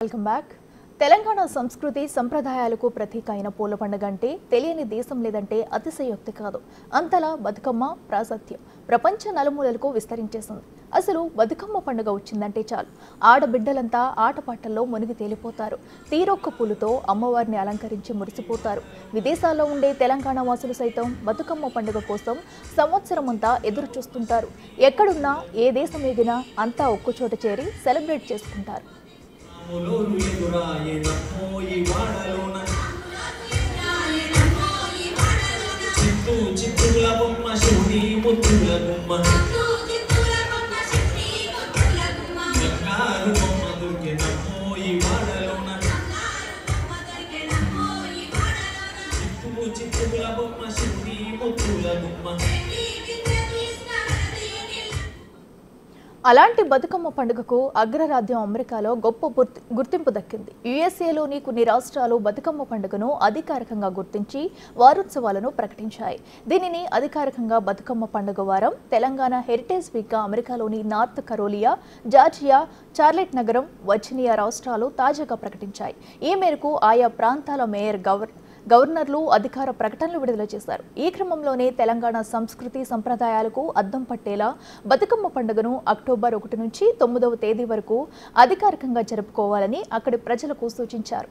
Welcome back. Telangana సంస్కృతి సంప్రదాయాలకు ప్రతీక అయిన పూల పండుగ అంటే తెలియని దేశం లేదంటే అతిశయోక్తి కాదు. అంతలా బతుకమ్మ ప్రాశస్త్యం ప్రపంచ నలుమూలలకు విస్తరించేసింది. అసలు బతుకమ్మ పండుగ వచ్చిందంటే చాలు ఆడబిడ్డలంతా ఆటపాటల్లో మునిగి తేలిపోతారు. తీరొక్క పూలతో అమ్మవారిని అలంకరించి మురిసిపోతారు. విదేశాల్లో ఉండే తెలంగాణ వాసులు సైతం బతుకమ్మ పండుగ కోసం సంవత్సరమంతా ఎదురు చూస్తుంటారు. ఎక్కడున్నా ఏ దేశం ఎగినా అంతా ఒక్కచోట చేరి సెలబ్రేట్ చేసుకుంటారు. అలాంటి బతుకమ్మ పండుగకు అగ్రరాజ్యం అమెరికాలో గొప్ప గుర్తింపు దక్కింది. యుఎస్ఏలోని కొన్ని రాష్ట్రాలు బతుకమ్మ పండుగను అధికారికంగా గుర్తించి వారోత్సవాలను ప్రకటించాయి. దీనిని అధికారికంగా బతుకమ్మ పండుగ వారం, తెలంగాణ హెరిటేజ్ వీక్గా అమెరికాలోని నార్త్ కరోలియా, జార్జియా, చార్లెట్ నగరం, వర్జీనియా రాష్ట్రాలు తాజాగా ప్రకటించాయి. ఈ మేరకు ఆయా ప్రాంతాల మేయర్ గవర్నర్లు అధికార ప్రకటనలు విడుదల చేశారు. ఈ క్రమంలోనే తెలంగాణ సంస్కృతి సంప్రదాయాలకు అద్దం పట్టేలా బతుకమ్మ పండుగను అక్టోబర్ 1 నుంచి 9వ తేదీ వరకు అధికారికంగా జరుపుకోవాలని అక్కడి ప్రజలకు సూచించారు.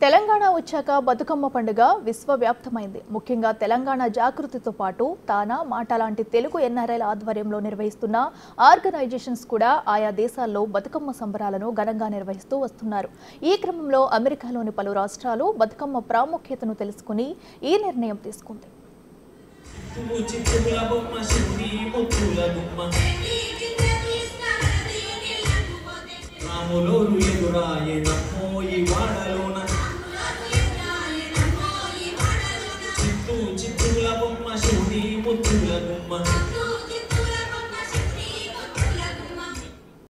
తెలంగాణ వచ్చాక బతుకమ్మ పండుగ విశ్వవ్యాప్తమైంది. ముఖ్యంగా తెలంగాణ జాగృతితో పాటు తానా మాట లాంటి తెలుగు ఎన్ఆర్ఐల ఆధ్వర్యంలో నిర్వహిస్తున్న ఆర్గనైజేషన్స్ కూడా ఆయా దేశాల్లో బతుకమ్మ సంబరాలను ఘనంగా నిర్వహిస్తూ వస్తున్నారు. ఈ క్రమంలో అమెరికాలోని పలు రాష్ట్రాలు బతుకమ్మ ప్రాముఖ్యతను తెలుసుకుని ఈ నిర్ణయం తీసుకుంది.